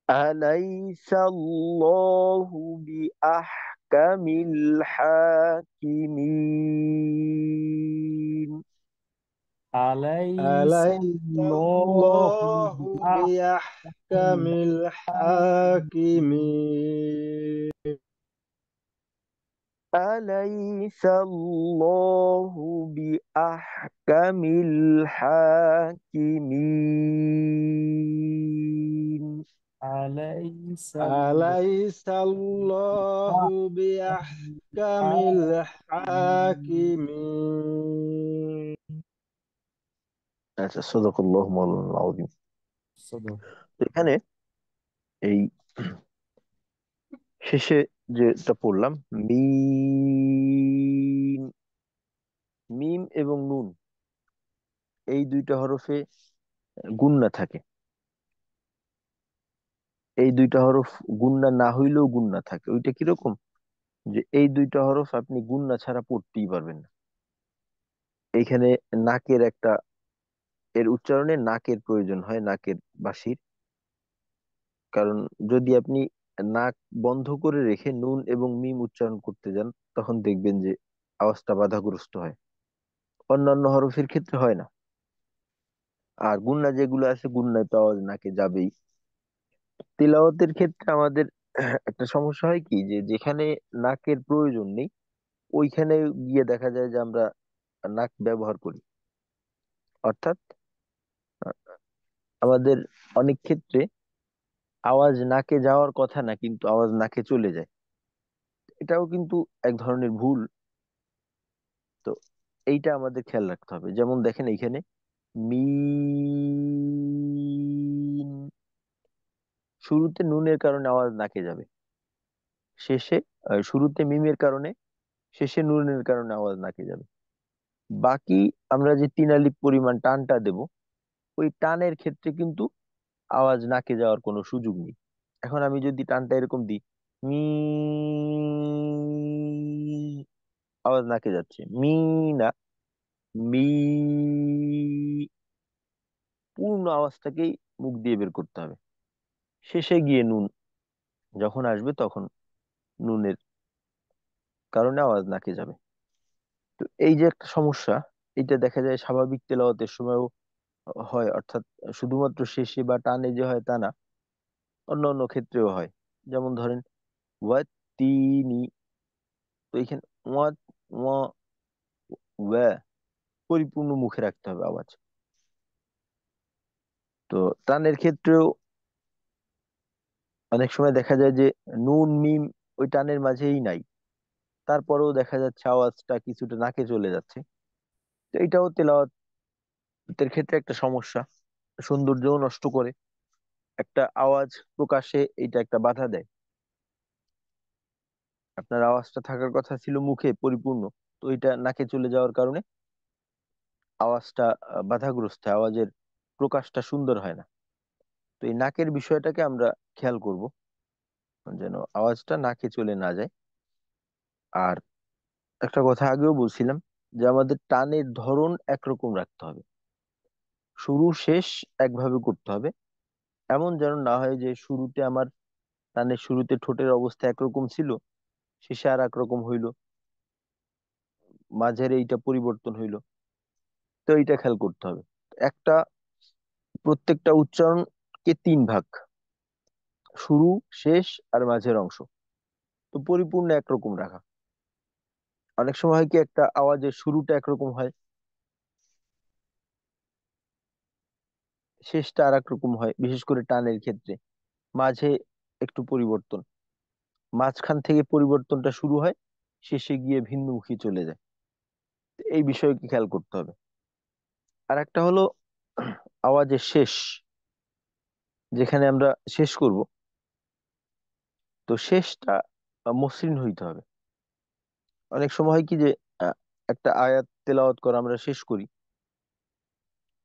أليس الله بأحكم الحاكمين. أليس أليس الله الله بأحكم بأحكم الحاكمين. أليس الله بأحكم الحاكمين. أليس الله أليس الله بأحكم بأحكم الحاكمين الحاكمين. আচ্ছা, সাদাকাল্লাহু মাওলানা আযীম। صدق তো এখানে এই শেষে যেটা পড়লাম, মিম, মিম এবং নুন, এই দুইটা হরফে গুন্না থাকে। এই দুইটা হরফ গুন্না না হইলেও গুন্না থাকে। ওইটা কিরকম, যে এই দুইটা হরফ আপনি গুন্না ছাড়া পড়তেই পারবেন না। এইখানে নাকের একটা, এর উচ্চারণে নাকের প্রয়োজন হয়, নাকের বাঁশির। কারণ যদি আপনি নাক বন্ধ করে রেখে নুন এবং মিম উচ্চারণ করতে যান, তখন দেখবেন যে আওয়াজটা বাধাগ্রস্ত হয়। অন্যান্য হরফের ক্ষেত্রে হয় না। আর গুন্না যেগুলো আছে, গুন্নায় তো আওয়াজ নাকে যাবেই। তিলাওয়াতের ক্ষেত্রে আমাদের একটা সমস্যা হয় কি, যে যেখানে নাকের প্রয়োজন নেই, ওইখানে গিয়ে দেখা যায় যে আমরা নাক ব্যবহার করি। অর্থাৎ আমাদের অনেক ক্ষেত্রে আওয়াজ নাকে যাওয়ার কথা না, কিন্তু আওয়াজ নাকে চলে যায়। এটাও কিন্তু এক ধরনের ভুল। তো এইটা আমাদের খেয়াল রাখতে হবে। যেমন দেখেন এইখানে মিম, শুরুতে নুনের কারণে আওয়াজ নাকে যাবে, শেষে শুরুতে মিমের কারণে, শেষে নুনের কারণে আওয়াজ নাকে যাবে। বাকি আমরা যে তিন আলিফ পরিমাণ টানটা দেব, ওই টানের ক্ষেত্রে কিন্তু আওয়াজ নাকে যাওয়ার কোনো সুযোগ নেই। এখন আমি যদি টানটা এরকম দিই, মি, আওয়াজ নাকে যাচ্ছে, মি না, মি, পূর্ণ আওয়াজটাকেই মুখ দিয়ে বের করতে হবে। শেষে গিয়ে নুন যখন আসবে তখন নুনের কারণে আওয়াজ নাকে যাবে। তো এই যে একটা সমস্যা, এটা দেখা যায় স্বাভাবিক তেলাওয়াতের সময়ও হয়, অর্থাৎ শুধুমাত্র শেষে বা টানে যে হয় তা না, অন্য অন্য ক্ষেত্রেও হয়। যেমন ধরেন ওয়াতিনি, তো এখানে ওয়া, ওয়া, ওয়া পরিপূর্ণ মুখে রাখতে হবে আওয়াজ। তো টানের ক্ষেত্রেও অনেক সময় দেখা যায় যে নুন মিম ওই টানের মাঝেই নাই, তারপরেও দেখা যাচ্ছে আওয়াজটা কিছুটা নাকে চলে যাচ্ছে। তো এটাও তেলাওয়াতের ক্ষেত্রে একটা সমস্যা, সৌন্দর্যও নষ্ট করে, একটা আওয়াজ প্রকাশে এটা একটা বাধা দেয়। আপনার আওয়াজটা থাকার কথা ছিল মুখে পরিপূর্ণ, তো এটা নাকে চলে যাওয়ার কারণে আওয়াজটা বাধাগ্রস্ত হয়, আওয়াজের প্রকাশটা সুন্দর হয় না। তো এই নাকের বিষয়টাকে আমরা খেয়াল করব, যেন আওয়াজটা নাকে চলে না যায়। আর একটা কথা আগেও বলছিলাম যে আমাদের টানের ধরন একরকম রাখতে হবে, শুরু শেষ একভাবে করতে হবে। এমন যেন না হয় যে শুরুতে আমার টানের শুরুতে ঠোঁটের অবস্থা একরকম ছিল, শেষে আর একরকম হইলো, মাঝের এইটা পরিবর্তন হইলো। তো এইটা খেয়াল করতে হবে। একটা, প্রত্যেকটা উচ্চারণকে তিন ভাগ, শুরু, শেষ আর মাঝের অংশ, তো পরিপূর্ণ একরকম রাখা। অনেক সময় হয় কি একটা আওয়াজের শুরুটা একরকম হয়, শেষটা আর এক রকম হয়, বিশেষ করে টানের ক্ষেত্রে মাঝে একটু পরিবর্তন, মাঝখান থেকে পরিবর্তনটা শুরু হয়, শেষে গিয়ে ভিন্নমুখী চলে যায়। তো এই বিষয়কে খেয়াল করতে হবে। আর একটা হলো আওয়াজের শেষ, যেখানে আমরা শেষ করব, তো শেষটা মসৃণ হইতে হবে। অনেক সময় হয় কি যে আহ, একটা আয়াত তেলাওয়াত করা আমরা শেষ করি,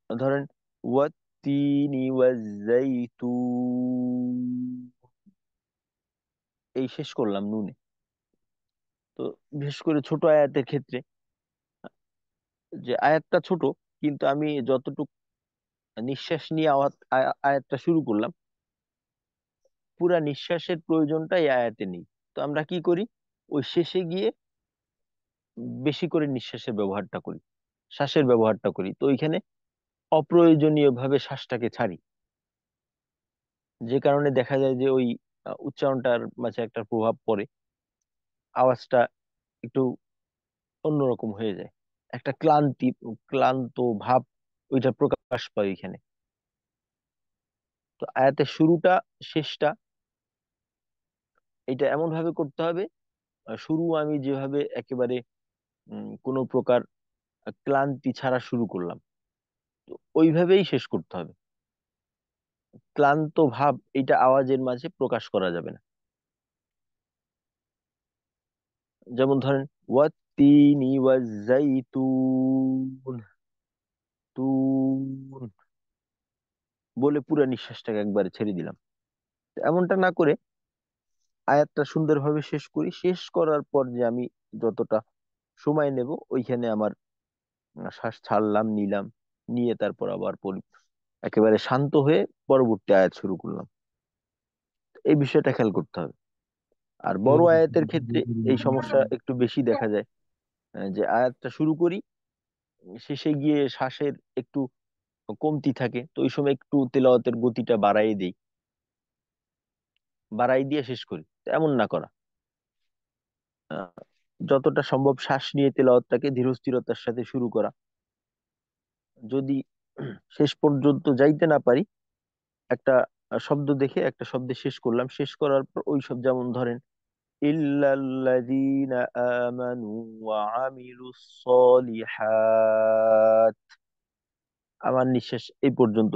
ধরেন ওয়াত্তিনি ওয়াজ্জাইতুন, এই শেষ করলাম নুনে। তো বিশেষ করে ছোট আয়াতের ক্ষেত্রে, যে আয়াতটা ছোট কিন্তু আমি যতটুকু নিঃশ্বাস নিয়ে আয়াতটা শুরু করলাম, পুরা নিঃশ্বাসের প্রয়োজনটা এই আয়াতে নেই। তো আমরা কি করি, ওই শেষে গিয়ে বেশি করে নিঃশ্বাসের ব্যবহারটা করি, শ্বাসের ব্যবহারটা করি। তো ওইখানে অপ্রয়োজনীয় ভাবে শ্বাসটাকে ছাড়ি, যে কারণে দেখা যায় যে ওই উচ্চারণটার মাঝে একটা প্রভাব পড়ে, আওয়াজটা একটু অন্যরকম হয়ে যায়, একটা ক্লান্ত ভাব ওইটা প্রকাশ পায় এখানে। তো আয়াতের শুরুটা শেষটা এটা এমন ভাবে করতে হবে, শুরু আমি যেভাবে একেবারে কোনো প্রকার ক্লান্তি ছাড়া শুরু করলাম, তো ওইভাবেই শেষ করতে হবে। ক্লান্ত ভাব এটা আওয়াজের মাঝে প্রকাশ করা যাবে না। যেমন ধরেন ওয়াত্তিনি ওয়াজ্জাইতুন, তুন বলে পুরো নিঃশ্বাসটাকে একবারে ছেড়ে দিলাম। তো এমনটা না করে আয়াতটা সুন্দরভাবে শেষ করি, শেষ করার পর যে আমি যতটা সময় নেব ওইখানে আমার শ্বাস ছাড়লাম, নিলাম, নিয়ে তারপর আবার একেবারে শান্ত হয়ে পরবর্তী আয়াত শুরু করলাম। এই বিষয়টা খেয়াল করতে হবে। আর বড় আয়াতের ক্ষেত্রে এই সমস্যা একটু বেশি দেখা যায়, যে আয়াতটা শুরু করি, শেষে গিয়ে শ্বাসের একটু কমতি থাকে, তো ওই সময় একটু তেলাওয়াতের গতিটা বাড়াই দিই, বাড়াই দিয়ে শেষ করি। তো এমন না করা, আহ, যতটা সম্ভব শ্বাস নিয়ে তেলাওয়াতটাকে ধীরস্থিরতার সাথে শুরু করা। যদি শেষ পর্যন্ত যাইতে না পারি, একটা শব্দ দেখে একটা শব্দে শেষ করলাম, শেষ করার পর ওই সব, যেমন ধরেন ইল্লাল্লাযীনা আমানু ওয়া আমিলুস সলিহাত, আমার নিঃশ্বাস এই পর্যন্ত,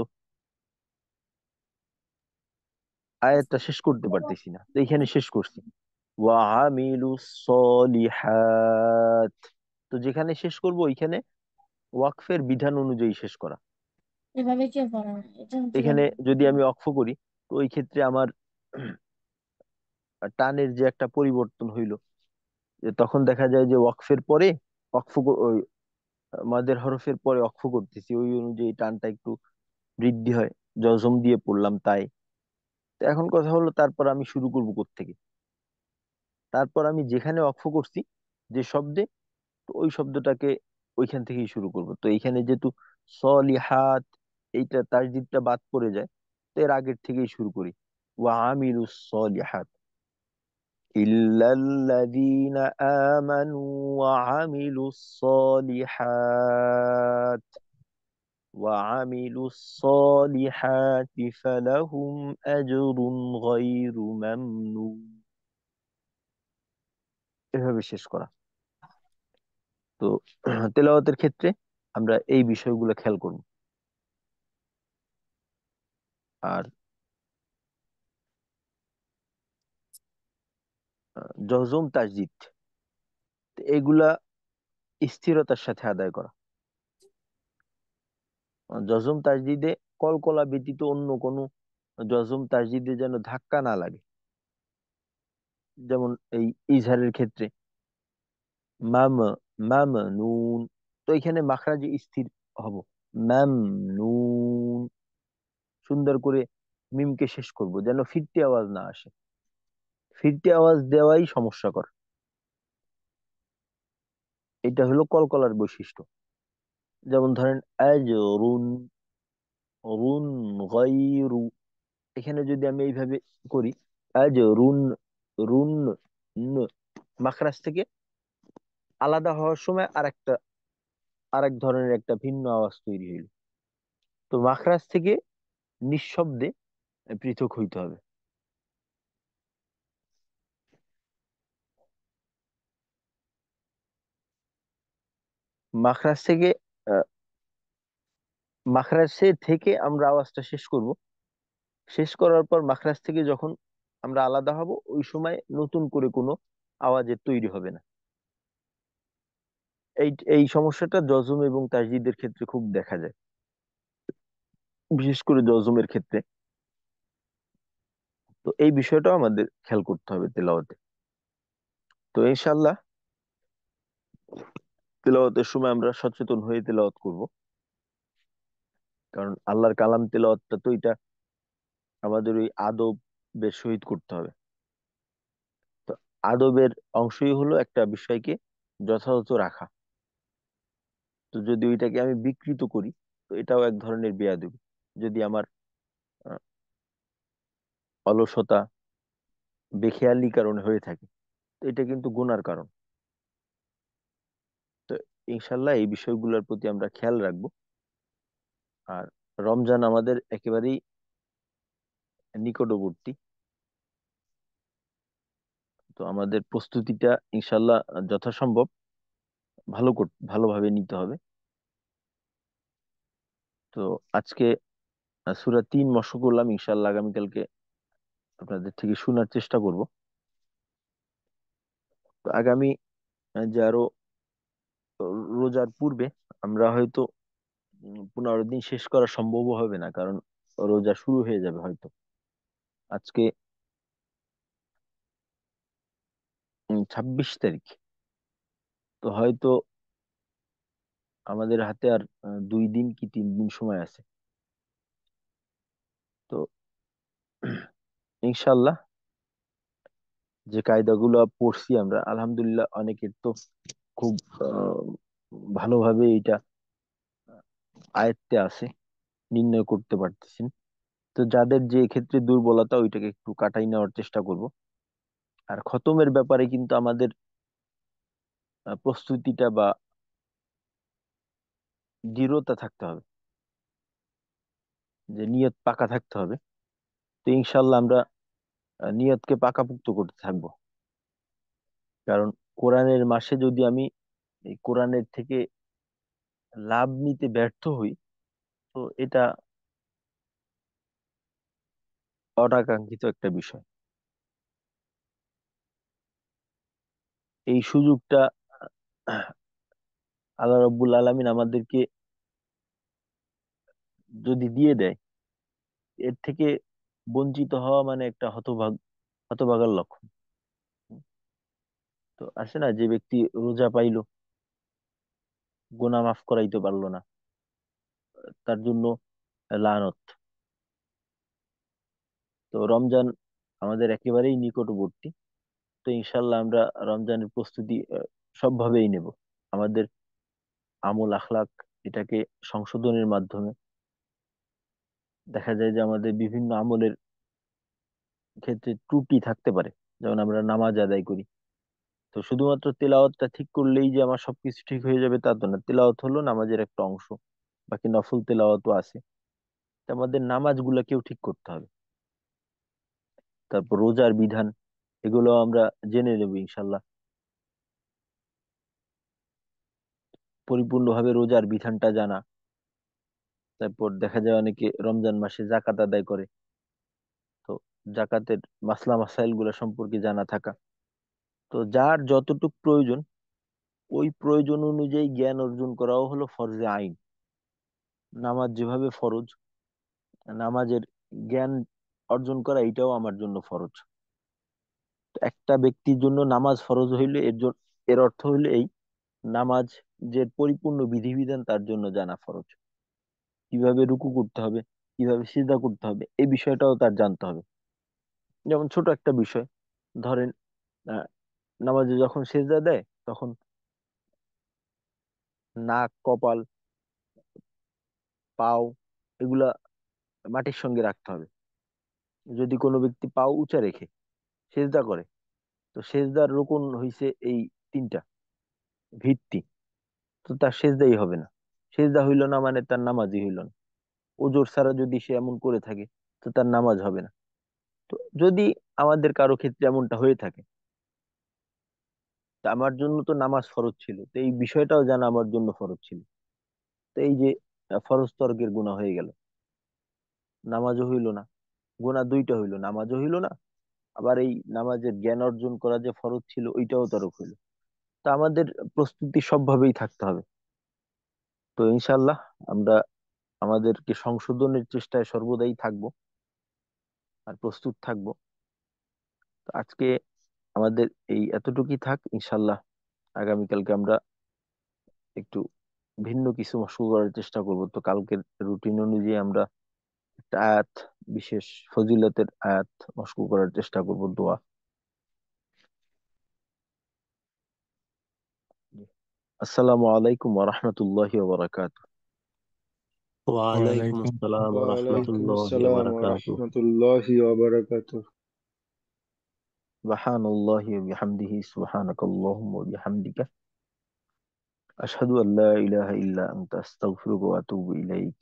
আয়াতটা শেষ করতে পারতেছি না, তো এইখানে শেষ করছি ওয়া আমিলুস সলিহাত। তো যেখানে শেষ করব ওইখানে ওয়াকফের বিধান অনুযায়ী শেষ করা। এভাবে কে পড়ায় এটা হচ্ছে এখানে যদি আমি অক্ফ করি, তো ওই ক্ষেত্রে আমার টানের যে একটা পরিবর্তন হইলো, যে তখন দেখা যায় যে ওয়াকফের পরে ওই মাদের হরফের পরে অক্ফ করতেছি, ওই অনুযায়ী টানটা একটু বৃদ্ধি হয়, জজম দিয়ে পড়লাম তাই। তো এখন কথা হলো, তারপর আমি শুরু করব কোত্থেকে? তারপর আমি যেখানে অক্ফ করছি যে শব্দে, তো ওই শব্দটাকে ওইখান থেকেই শুরু করব। তো এইখানে যেহেতু সলিহাত, এইটা তাসদিদটা বাদ পড়ে যায়, তো এর আগের থেকেই শুরু করি। ওয়া আমিলুস সলিহাত, ইল্লাল্লাযীনা আমানু ওয়া আমিলুস সলিহাত وعملوا الصالحات فلهم أجر غير ممنون। এভাবে শেষ করা। তো তেলাওয়াতের ক্ষেত্রে আমরা এই বিষয়গুলো খেয়াল করব। আর জজম তাসদিদ এগুলা স্থিরতার সাথে আদায় করা। জজম তাসদিদে কলকলা ব্যতীত অন্য কোনো জজম তাসদিদে যেন ধাক্কা না লাগে। যেমন এই ইজহারের ক্ষেত্রে মাম, মাম নুন, তো এখানে মাখরাজে স্থির হব। মাম নুন, সুন্দর করে মিমকে শেষ করব, যেন ফিরতি আওয়াজ না আসে। ফিরতি আওয়াজ দেওয়াই সমস্যাকর। এটা হলো কলকলার বৈশিষ্ট্য। যেমন ধরেন আজরুন, রুন, গায়রু, এখানে যদি আমি এইভাবে করি আজরুন, রুন, ন, মাখরাজ থেকে আলাদা হওয়ার সময় আরেক ধরনের একটা ভিন্ন আওয়াজ তৈরি হইল। তো মাখরাজ থেকে নিঃশব্দে পৃথক হইতে হবে। মাখরাজ থেকে আহ, মাখরাজে থেকে আমরা আওয়াজটা শেষ করব। শেষ করার পর মাখরাজ থেকে যখন আমরা আলাদা হব, ওই সময় নতুন করে কোনো আওয়াজের তৈরি হবে না। এই এই সমস্যাটা জজম এবং তাসদীদের ক্ষেত্রে খুব দেখা যায়, বিশেষ করে জজমের ক্ষেত্রে। তো এই বিষয়টাও আমাদের খেয়াল করতে হবে তেলাওয়াতে। তো ইনশাআল্লাহ তেলাওয়াতের সময় আমরা সচেতন হয়ে তেলাওয়াত করব, কারণ আল্লাহর কালাম তেলাওয়াতটা তো এটা আমাদের ওই আদবের সহিত করতে হবে। তো আদবের অংশই হলো একটা বিষয়কে যথাযথ রাখা। তো যদি ওইটাকে আমি বিকৃত করি, তো এটাও এক ধরনের বেয়াদবি। যদি আমার আহ, অলসতা, বেখেয়ালি কারণে হয়ে থাকে, তো এটা কিন্তু গুনার কারণ। তো ইনশাল্লাহ এই বিষয়গুলোর প্রতি আমরা খেয়াল রাখবো। আর রমজান আমাদের একেবারেই নিকটবর্তী। তো আমাদের প্রস্তুতিটা ইনশাল্লাহ যথাসম্ভব ভালোভাবে নিতে হবে। তো আজকে সূরা 3 মশক করলাম, ইনশাল্লাহ আগামীকালকে আপনাদের থেকে শোনার চেষ্টা করব। তো আগামী যে আরো রোজার পূর্বে আমরা হয়তো 15 দিন শেষ করা সম্ভব হবে না, কারণ রোজা শুরু হয়ে যাবে হয়তো। আজকে 26 তারিখ। তো হয়তো আমাদের হাতে আর 2 দিন কি 3 দিন সময় আছে। তো ইনশাল্লাহ যে কায়দাগুলো পড়ছি আমরা, আলহামদুলিল্লাহ অনেকের তো খুব ভালোভাবে এটা আয়ত্তে আছে, নির্ণয় করতে পারতেছেন। তো যাদের যে ক্ষেত্রে দুর্বলতা, ওইটাকে একটু কাটাই নেওয়ার চেষ্টা করব। আর খতমের ব্যাপারে কিন্তু আমাদের প্রস্তুতিটা বা দৃঢ়তা থাকতে হবে, যে নিয়ত পাকা থাকতে হবে। তো ইনশাল্লাহ আমরা নিয়তকে পাকাপোক্ত করতে থাকবো। কারণ কোরআনের মাসে যদি আমি এই কোরআনের থেকে লাভ নিতে ব্যর্থ হই, তো এটা অনাকাঙ্ক্ষিত একটা বিষয়। এই সুযোগটা আল্লাহ রাব্বুল আলামিন আমাদেরকে যদি দিয়ে দেয়, এর থেকে বঞ্চিত হওয়া মানে একটা হতভাগার লক্ষণ। তো আসে না, যে ব্যক্তি রোজা পাইলো, গুনাহ মাফ করাইতে পারলো না, তার জন্য লানত। তো রমজান আমাদের একেবারেই নিকটবর্তী। তো ইনশাল্লাহ আমরা রমজানের প্রস্তুতি সবভাবেই নেব। আমাদের আমল আখলাক এটাকে সংশোধনের মাধ্যমে দেখা যায় যে আমাদের বিভিন্ন আমলের ক্ষেত্রে ত্রুটি থাকতে পারে। যেমন আমরা নামাজ আদায় করি, তো শুধুমাত্র তেলাওয়াতটা ঠিক করলেই যে আমার সবকিছু ঠিক হয়ে যাবে তা তো না। তেলাওয়াত হলো নামাজের একটা অংশ, বাকি নফল তেলাওয়াতও আছে। তো আমাদের নামাজ গুলাকেও ঠিক করতে হবে। তারপর রোজার বিধান, এগুলো আমরা জেনে নেব ইনশাল্লাহ। পরিপূর্ণভাবে রোজার বিধানটা জানা। তারপর দেখা যায় অনেকে রমজান মাসে জাকাত আদায় করে, তো জাকাতের মাসলা মাসাইল গুলা সম্পর্কে জানা থাকা। তো যার যতটুকু প্রয়োজন, ওই প্রয়োজন অনুযায়ী জ্ঞান অর্জন করাও হলো ফরজে আইন। নামাজ যেভাবে ফরজ, নামাজের জ্ঞান অর্জন করা এটাও আমার জন্য ফরজ। তো একটা ব্যক্তির জন্য নামাজ ফরজ হইলে এর অর্থ হইলে এই, নামাজ যে পরিপূর্ণ বিধিবিধান তার জন্য জানা ফরজ। কিভাবে রুকু করতে হবে, কিভাবে সিজদা করতে হবে, এই বিষয়টাও তার জানতে হবে। যেমন ছোট একটা বিষয়, ধরেন আহ, নামাজে যখন সিজদা দেয় তখন নাক, কপাল, পাও এগুলা মাটির সঙ্গে রাখতে হবে। যদি কোনো ব্যক্তি পাও উঁচা রেখে সেজদা করে, তো সেজদার রুকুন হইছে এই তিনটা, ভিত্তি, তো তার সেজদাই হবে না। সেজদা হইল না মানে তার নামাজই হইল না। ওজোর ছাড়া যদি সে এমন করে থাকে, তো তার নামাজ হবে না। তো যদি আমাদের কারো ক্ষেত্রে এমনটা হয়ে থাকে, তা আমার জন্য তো নামাজ ফরজ ছিল, তো এই বিষয়টাও জানা আমার জন্য ফরজ ছিল। তো এই যে ফরজ তর্কের গুনাহ হয়ে গেল, নামাজও হইল না, গুনাহ দুইটা হইল, নামাজও হইল না, আবার এই নামাজের জ্ঞান অর্জন করা যে ফরজ ছিল ওইটাও তরক হইল। তা আমাদের প্রস্তুতি সবভাবেই থাকতে হবে। তো ইনশাল্লাহ আমরা আমাদেরকে সংশোধনের চেষ্টায় সর্বদাই থাকব আর প্রস্তুত থাকব। তো আজকে আমাদের এই এতটুকুই থাক ইনশাল্লাহ। আগামীকালকে আমরা একটু ভিন্ন কিছু মশগুল করার চেষ্টা করব। তো কালকের রুটিন অনুযায়ী আমরা একটা আয়াত, বিশেষ ফজিলতের আয়াত মশগু করার চেষ্টা করব, দোয়া। আসসালামু আলাইকুম ওয়া রাহমাতুল্লাহি ওয়া বারাকাতুহু। ওয়ালাইকুম ওয়ালাইকুম আসসালাম ওয়া ওয়ালাইকুম রাহমাতুল্লাহি ওয়া আসসালাম ওয়া বারাকাতুহু। রাহমাতুল্লাহি ওয়া বারাকাতুহু। সুবহানাল্লাহি ওয়া বিহামদিহি, সুবহানাকাল্লাহুম্মা ওয়া বিহামদিকা, আশহাদু আল্লা ইলাহা ইল্লা আনতা, আস্তাগফিরুকা ওয়া আতুবু ইলাইক।